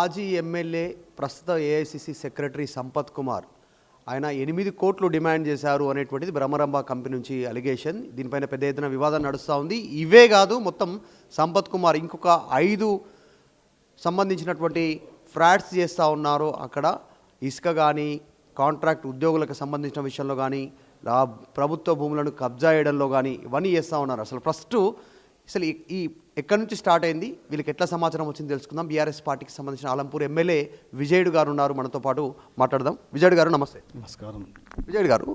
మాజీ ఎమ్మెల్యే ప్రస్తుత AICC secretary Sampath Kumar ఆయన 8 కోట్లు డిమాండ్ చేశారు అనేటువంటిది బ్రహ్మరంభ కంపెనీ నుంచి అలిగేషన్. దీనిపైన పెద్ద ఎత్తున వివాదం నడుస్తూ ఉంది. ఇవే కాదు, మొత్తం సంపత్ కుమార్ ఇంకొక 5 సంబంధించినటువంటి ఫ్రాడ్స్ చేస్తూ ఉన్నారు. అక్కడ ఇసుక కానీ, కాంట్రాక్ట్ ఉద్యోగులకు సంబంధించిన విషయంలో కానీ, ప్రభుత్వ భూములను కబ్జా చేయడంలో కానీ ఇవన్నీ చేస్తూ ఉన్నారు. అసలు ఈ ఎక్కడి నుంచి స్టార్ట్ అయింది, వీళ్ళకి ఎట్లా సమాచారం వచ్చింది తెలుసుకుందాం. బీఆర్ఎస్ పార్టీకి సంబంధించిన ఆలంపూర్ ఎమ్మెల్యే విజయుడు గారు ఉన్నారు, మనతో పాటు మాట్లాడదాం. విజయుడు గారు నమస్తే. నమస్కారం. విజయుడు గారు,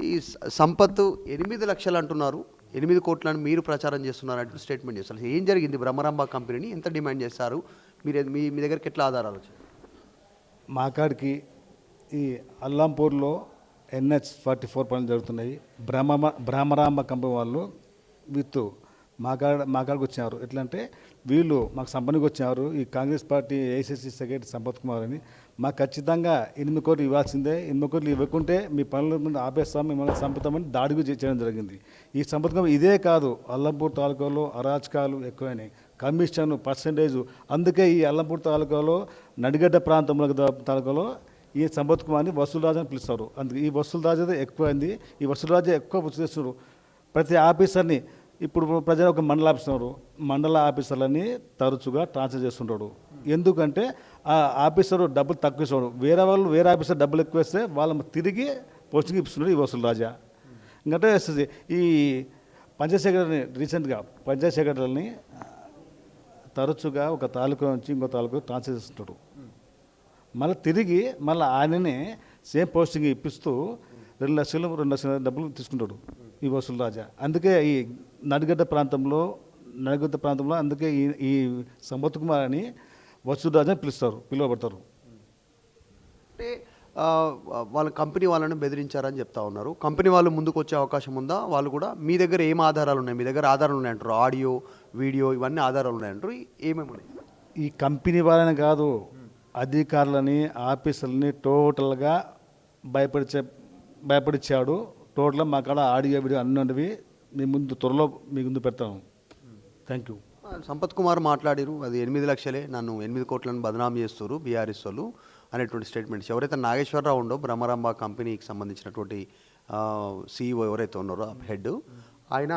ఈ సంపత్ 8 లక్షలు అంటున్నారు, 8 కోట్లను మీరు ప్రచారం చేస్తున్నారు అంటే స్టేట్మెంట్ చేస్తారు. ఏం జరిగింది? బ్రహ్మరంభ కంపెనీని ఎంత డిమాండ్ చేస్తారు? మీ దగ్గరికి ఎట్లా ఆధారాలు వచ్చాయి? మా కాడికి ఈ అల్లాంపూర్లో NH44 పనులు జరుగుతున్నాయి. బ్రహ్మరాంబ కంపెనీ వాళ్ళు విత్ మా కాడికి వచ్చినారు. ఎట్లా అంటే వీళ్ళు మాకు సంపనికి వచ్చినారు. ఈ Congress party AICC secretary Sampath Kumar అని మాకు ఖచ్చితంగా 8 కోట్లు ఇవ్వాల్సిందే, 8 కోట్లు ఇవ్వకుంటే మీ పనుల ముందు ఆపేస్తాం, మిమ్మల్ని చంపుతామని దాడికి చేయడం జరిగింది. ఈ సంపత్ కుమార్ ఇదే కాదు, అల్లంపూర్ తాలూకాలో అరాచకాలు ఎక్కువైనాయి, కమిషన్ పర్సంటేజ్. అందుకే ఈ అల్లంపూర్ తాలూకాలో నడిగడ్డ తాలూకాలో ఈ సంపత్ కుమార్ని వసూలు రాజు అని పిలుస్తారు. అందుకే ఈ వసూలు రాజు ఎక్కువైంది. ఈ వసూలు రాజు ఎక్కువ వసూలు చేస్తున్నారు. ప్రతి ఆఫీసర్ని ఇప్పుడు ప్రజలు ఒక మండల ఆఫీసర్, మండల ఆఫీసర్లని తరచుగా ట్రాన్స్ఫర్ చేస్తుంటాడు. ఎందుకంటే ఆ ఆఫీసరు డబ్బులు తక్కువ ఇస్తున్నాడు. వేరే ఆఫీసర్ డబ్బులు ఎక్కువ ఇస్తే వాళ్ళని తిరిగి పోస్టింగ్ ఇస్తున్నాడు ఈ వసూలు రాజా. ఇంకంటే ఈ పంచాయత్ సెక్రటరీని రీసెంట్గా పంచాయత్ సెక్రటరీని తరచుగా ఒక తాలూకా నుంచి ఇంకో తాలూకా ట్రాన్స్ఫర్ చేస్తుంటాడు. తిరిగి ఆయననే సేమ్ పోస్టింగ్ ఇప్పిస్తూ 2 లక్షలు డబ్బులు తీసుకుంటాడు ఈ వసూలు రాజా. అందుకే ఈ నడిగడ్డ ప్రాంతంలో అందుకే ఈ సంపత్ కుమార్ అని వసూలు రాజా పిలువబడతారు. అంటే వాళ్ళ కంపెనీ వాళ్ళని బెదిరించారని చెప్తా ఉన్నారు. కంపెనీ వాళ్ళు ముందుకు వచ్చే అవకాశం ఉందా? వాళ్ళు కూడా మీ దగ్గర ఏం ఆధారాలు ఉన్నాయి? మీ దగ్గర ఆధారాలు ఉన్నాయంటారు, ఆడియో వీడియో ఇవన్నీ ఆధారాలు ఉన్నాయంటారు. ఏమేమి ఉన్నాయి? ఈ కంపెనీ వాళ్ళని కాదు, అధికారులని ఆఫీసర్లని టోటల్గా భయపడిచ్చాడు. టోటల్గా మా కాడ ఆడియో వీడియో అన్నవి త్వరలో మీ ముందు పెడతాను. Thank you. సంపత్ కుమార్ మాట్లాడారు, అది 8 లక్షలే, నన్ను 8 కోట్లను బదనాం చేస్తారు బీఆర్ఎస్ వాళ్ళు అనేటువంటి స్టేట్మెంట్స్. ఎవరైతే నాగేశ్వరరావు ఉండో బ్రహ్మరంభ కంపెనీకి సంబంధించినటువంటి CEO ఎవరైతే ఉన్నారో హెడ్, ఆయన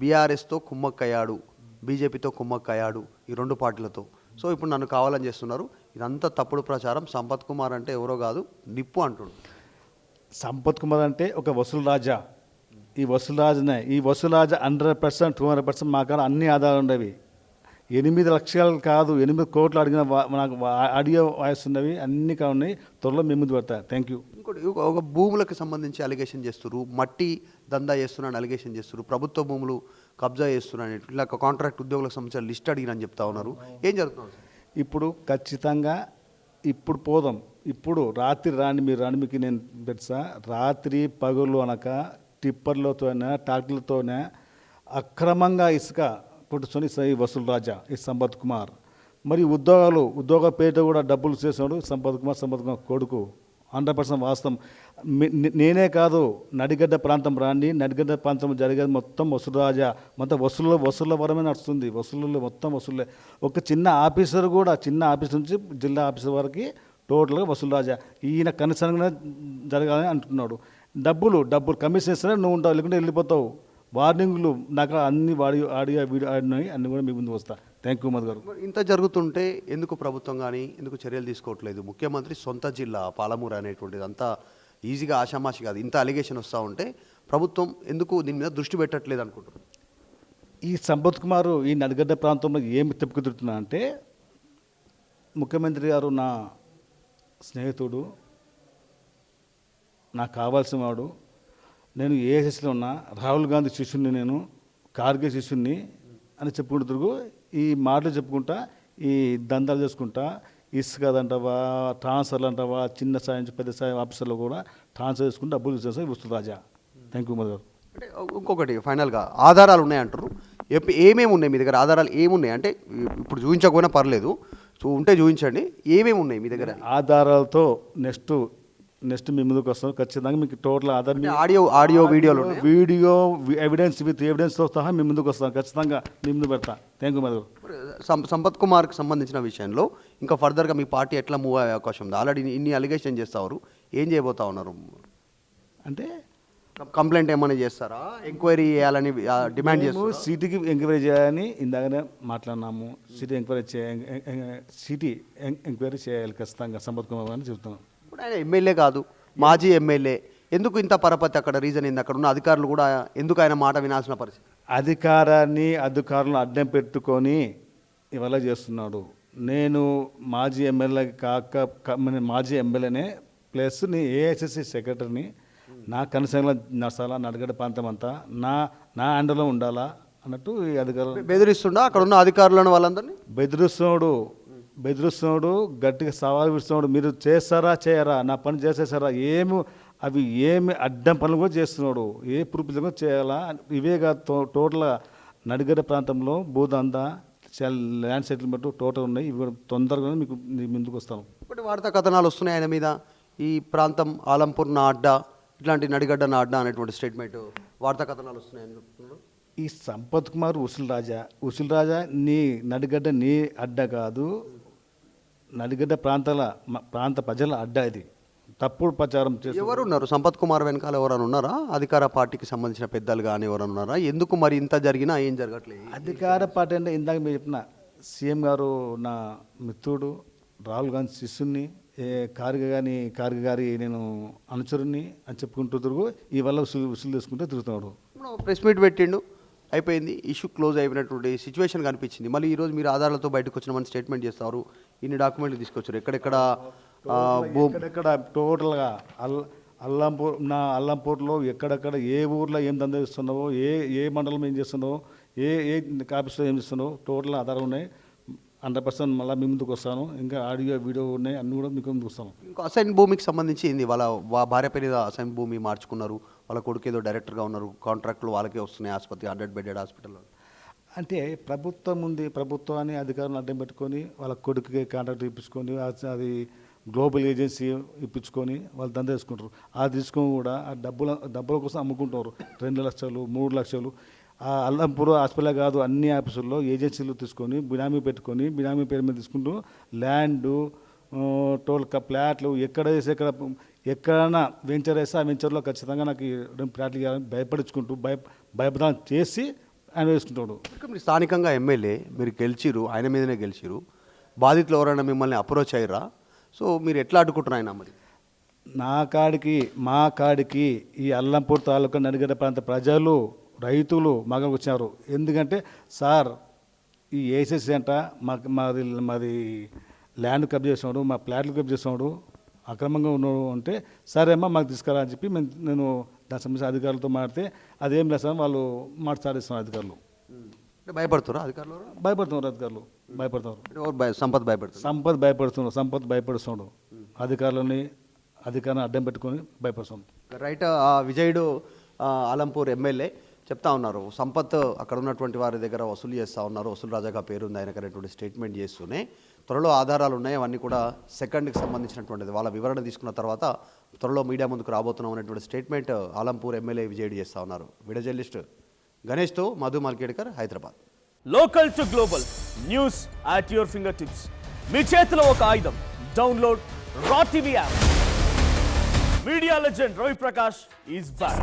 బీఆర్ఎస్తో కుమ్మక్కయ్యాడు, బీజేపీతో కుమ్మక్కయ్యాడు, ఈ 2 పార్టీలతో. సో ఇప్పుడు నన్ను కావాలని చేస్తున్నారు. ఇదంతా తప్పుడు ప్రచారం. సంపత్ కుమార్ అంటే ఎవరో కాదు, నిప్పు అంటుడు. సంపత్ కుమార్ అంటే ఒక వసూలు రాజా. ఈ వసూలు రాజా 100%, 200% మా కాడ అన్ని ఆధారాలు ఉండేవి. 8 లక్షలు కాదు, 8 కోట్లు అడిగిన నాకు ఆడియో వాయిస్ ఉన్నవి, అన్ని ఉన్నాయి. త్వరలో మేము ముందు పెడతా. Thank you. ఇంకోటి, ఒక భూములకు సంబంధించి అలిగేషన్ చేస్తున్నారు, మట్టి దందా చేస్తున్నాను అలిగేషన్ చేస్తున్నారు, ప్రభుత్వ భూములు కబ్జా చేస్తున్నాను, ఇట్లా కాంట్రాక్ట్ ఉద్యోగులకు సంబంధించిన లిస్ట్ అడిగినని చెప్తా ఉన్నారు. ఏం జరుగుతుంది? ఇప్పుడు ఖచ్చితంగా ఇప్పుడు పోదాం. ఇప్పుడు రాత్రి మీరు రాండి, మీకు నేను పెడతా. రాత్రి పగులు అనక టిప్పర్లతోనే ట్రాక్టర్లతోనే అక్రమంగా ఇసుక కొట్టుకొని ఈ వసూలు రాజా, ఈ సంపత్ కుమార్. మరి ఉద్యోగ పేట కూడా డబ్బులు చేసినాడు సంపత్ కుమార్ కొడుకు. 100% వాస్తవం. నేనే కాదు, నడిగడ్డ ప్రాంతం రాండి, నడిగడ్డ ప్రాంతం జరిగేది మొత్తం వసూలు రాజా. మొత్తం వసూళ్ళ వరమే నడుస్తుంది. మొత్తం వసూళ్ళే. ఒక చిన్న ఆఫీసర్ నుంచి జిల్లా ఆఫీసర్ వరకు టోటల్గా వసూలు రాజా. ఈయన కనీసంగా జరగాలని అంటున్నాడు. డబ్బులు కమిషన్ ఇస్తేనే నువ్వు ఉంటావు, లేకుంటే వెళ్ళిపోతావు. వార్నింగ్లు నాకు అన్ని ఆడియో వీడియో ఆడినాయి, అన్ని కూడా మీ ముందు వస్తా. థ్యాంక్ యూ మధు గారు. ఇంత జరుగుతుంటే ఎందుకు ప్రభుత్వం కానీ ఎందుకు చర్యలు తీసుకోవట్లేదు? ముఖ్యమంత్రి సొంత జిల్లా పాలమూరు అనేటువంటిది అంతా ఈజీగా ఆషామాషి కాదు. ఇంత అలిగేషన్ వస్తూ ఉంటే ప్రభుత్వం ఎందుకు దీని మీద దృష్టి పెట్టట్లేదు అనుకుంటున్నారు? ఈ సంపత్ కుమార్ ఈ నడిగడ్డ ప్రాంతంలో ఏమి తిప్పుకుతున్నా అంటే, ముఖ్యమంత్రి గారు నా స్నేహితుడు, నాకు కావాల్సిన వాడు. నేను ఏఎస్ఎస్లో ఉన్నా, రాహుల్ గాంధీ శిష్యుని, నేను కార్గే శిష్యుని అని చెప్పుకుంటూ ఈ మాటలు చెప్పుకుంటా, ఈ దందాలు చేసుకుంటా, ఇసుకదంటావా, ట్రాన్స్ఫర్లు అంటావా, చిన్న స్థాయి నుంచి పెద్ద స్థాయి ఆఫీసర్లో కూడా ట్రాన్స్ఫర్ చేసుకుంటూ డబ్బులు చేస్తాను వస్తుంది రాజా. థ్యాంక్ యూ మధు గారు. అంటే ఇంకొకటి ఫైనల్గా ఆధారాలు ఉన్నాయంటారు. ఏమేమి ఉన్నాయి మీ దగ్గర? ఆధారాలు ఏమున్నాయి అంటే ఇప్పుడు చూపించకపోయినా పర్లేదు, ఉంటే చూపించండి. ఏమేమి ఉన్నాయి మీ దగ్గర ఆధారాలతో? నెక్స్ట్ నెక్స్ట్ మీ ముందుకు వస్తాను ఖచ్చితంగా. మీకు టోటల్ ఆధార్ అంటే ఆడియో వీడియోలు ఉన్నాయా? వీడియో ఎవిడెన్స్ విత్ ఎవిడెన్స్తో సహా మీ ముందుకు వస్తాను ఖచ్చితంగా. మీ ముందు పెడతా. Thank you Madhu. సంపత్ కుమార్కి సంబంధించిన విషయంలో ఇంకా ఫర్దర్గా మీ పార్టీ ఎట్లా మూవ్ అయ్యే అవకాశం ఉంది? ఆల్రెడీ ఇన్ని అలిగేషన్ చేస్తారు, ఏం చేయబోతా ఉన్నారు? అంటే కంప్లైంట్ ఏమైనా చేస్తారా? ఎంక్వైరీ చేయాలని డిమాండ్ మేము చేస్తారు. సిటీకి ఎంక్వైరీ చేయాలని ఇందాకనే మాట్లాడినాము. సిటీ ఎంక్వైరీ చేయాలి ఖచ్చితంగా సంపత్ కుమార్ అని చెప్తున్నాం. ఇప్పుడు ఆయన ఎమ్మెల్యే కాదు, మాజీ ఎమ్మెల్యే. ఎందుకు ఇంత పరపతి? అక్కడ రీజన్ ఏంది? అక్కడ ఉన్న అధికారులు కూడా ఎందుకు ఆయన మాట వినాల్సిన పరిస్థితి? అధికారులను అడ్డం పెట్టుకొని ఇవాళ చేస్తున్నాడు. నేను మాజీ ఎమ్మెల్యే మాజీ ఎమ్మెల్యేనే ప్లస్ నీ ఏఐసిసి సెక్రటరీని. నా కనసంలో నడసాలా, నడగడ ప్రాంతం అంతా నా అండలో ఉండాలా అన్నట్టు ఈ అధికారులు బెదిరిస్తుండా అక్కడ ఉన్న అధికారులను వాళ్ళందరినీ? బెదిరిస్తున్నాడు, గట్టిగా సవాల్ విడుస్తున్నాడు. మీరు చేస్తారా చేయరా, నా పని చేసేసారా, ఏమి అడ్డం పనులు కూడా చేస్తున్నాడు. ఏ ప్రూఫ్ కూడా చేయాలా? ఇవే కాదు, టోటల్గా నడిగడ్డ ప్రాంతంలో భూదందా ల్యాండ్ సెటిల్మెంట్ టోటల్ ఉన్నాయి. ఇవి తొందరగా మీకు ముందుకు వస్తాను. ఇప్పుడు వార్తా కథనాలు వస్తున్నాయి ఆయన మీద, ఈ ప్రాంతం ఆలంపూర్ నా అడ్డా, ఇట్లాంటి నడిగడ్డ నా అడ్డా అనేటువంటి స్టేట్మెంట్ వార్తా కథనాలు వస్తున్నాయని చెప్తున్నారు. ఈ సంపత్ కుమార్ ఉసుల్ రాజా నీ నడిగడ్డ నీ అడ్డ కాదు, నడిగడ్డ ప్రాంత ప్రజల అడ్డ. ఇది తప్పుడు ప్రచారం చేసి ఎవరు ఉన్నారు సంపత్ కుమార్ వెనకాల? ఎవరైనా ఉన్నారా? అధికార పార్టీకి సంబంధించిన పెద్దలు కానీ ఎవరైనా ఉన్నారా? ఎందుకు మరి ఇంత జరిగినా ఏం జరగట్లేదు? అధికార పార్టీ అంటే ఇందాక మీరు చెప్పిన సీఎం గారు నా మిత్రుడు, రాహుల్ గాంధీ శిష్యుని, కార్గ గారి నేను అనుచరుని అని చెప్పుకుంటూ తిరుగు ఈ వల్ల ఉసులు తీసుకుంటూ తిరుగుతున్నాడు. ప్రెస్ మీట్ పెట్టిండు, అయిపోయింది, ఇష్యూ క్లోజ్ అయిపోయినటువంటి సిచ్యువేషన్ కనిపించింది. మళ్ళీ ఈరోజు మీరు ఆధారాలతో బయటకు వచ్చినామని స్టేట్మెంట్ చేస్తారు, ఇన్ని డాక్యుమెంట్లు తీసుకొచ్చారు. ఎక్కడెక్కడ టోటల్గా అల్లంపూర్లో ఎక్కడెక్కడ ఏ ఊర్లో ఏం దందా చేస్తున్నావో, ఏ మండలం ఏం చేస్తున్నావో, ఏ ఆఫీస్లో ఏం చేస్తున్నావో టోటల్ ఆధారం ఉన్నాయి. 100% మళ్ళీ మీ ముందుకు వస్తాను. ఇంకా ఆడియో వీడియో ఉన్నాయి, అన్నీ కూడా మీకు ముందుకు వస్తాను. ఇంకా అసైన్ భూమికి సంబంధించి ఏంది? వాళ్ళ భార్య పేరు మీద అసైన్ భూమి మార్చుకున్నారు, వాళ్ళ కొడుకు ఏదో డైరెక్టర్గా ఉన్నారు, కాంట్రాక్టులు వాళ్ళకే వస్తున్నాయి ఆసుపత్రి 100 బెడెడ్ హాస్పిటల్లో. అంటే ప్రభుత్వాన్ని అధికారులను అడ్డం పెట్టుకొని వాళ్ళ కొడుకుకి కాంట్రాక్ట్ ఇప్పించుకొని అది గ్లోబల్ ఏజెన్సీ ఇప్పించుకొని వాళ్ళు దందా చేసుకుంటారు. అది తీసుకొని కూడా ఆ డబ్బుల కోసం అమ్ముకుంటారు. 2 లక్షలు 3 లక్షలు. ఆ అల్లంపూర్ హాస్పిటల్ కాదు, అన్ని ఆఫీసుల్లో ఏజెన్సీలు తీసుకొని బినామీ పెట్టుకొని బినామీ పేరు మీద తీసుకుంటూ ల్యాండు టోల్ ప్లాట్లు ఎక్కడైనా వెంచర్ వేస్తే ఆ వెంచర్లో ఖచ్చితంగా నాకు 2 ప్లాట్లు ఇవ్వాలని భయపడించుకుంటూ భయపడాలని చేసి ఆయన వేసుకుంటాడు. మీరు స్థానికంగా ఎమ్మెల్యే, మీరు గెలిచిరు, ఆయన మీదనే గెలిచిరు. బాధితులు ఎవరైనా మిమ్మల్ని అప్రోచ్ అయ్యారా? సో మీరు ఎట్లా అడ్డుకుంటున్నారు ఆయన? మరి మా కాడికి ఈ అల్లంపూర్ తాలూకా నడిగడ్డ ప్రాంత ప్రజలు, రైతులు మగ వచ్చారు. ఎందుకంటే సార్ ఈ ఏసెస్ అంట మాది ల్యాండ్ కబ్జా చేసినాడు, మా ప్లాట్లు కబ్జా చేసినాడు, అక్రమంగా ఉన్నాడు అంటే సరేమ్మా మాకు తీసుకురా అని చెప్పి నేను దాని సంబంధించిన అధికారులతో మాట్లాడితే అదేం లేదు సార్ వాళ్ళు మాట్లాడిస్తున్నారు అధికారులు. భయపడుతున్నారు అధికారులు? భయపడుతున్నారు. సంపత్ భయపడుతున్నాడు. అధికారులను అడ్డం పెట్టుకొని భయపడుతున్నాడు. రైట్. విజయుడు ఆలంపూర్ ఎమ్మెల్యే చెప్తా ఉన్నారు, సంపత్ అక్కడ ఉన్నటువంటి వారి దగ్గర వసూలు చేస్తూ ఉన్నారు, వసూలు రాజాగా పేరుంది ఆయనకు అనేటువంటి స్టేట్మెంట్ చేస్తూనే త్వరలో ఆధారాలు ఉన్నాయి, అవన్నీ కూడా సెకండ్కి సంబంధించినటువంటిది, వాళ్ళ వివరణ తీసుకున్న తర్వాత త్వరలో మీడియా ముందుకు రాబోతున్నాం అనేటువంటి స్టేట్మెంట్ ఆలంపూర్ ఎమ్మెల్యే విజయుడు చేస్తూ ఉన్నారు. వీడియో జర్నలిస్ట్ గణేష్తో Madhu Malkedkar, Hyderabad. Local to global news at your finger tips. మీ చేతిలో ఒక ఆయుధం. Download raw TV app. Media legend Ravi Prakash is back.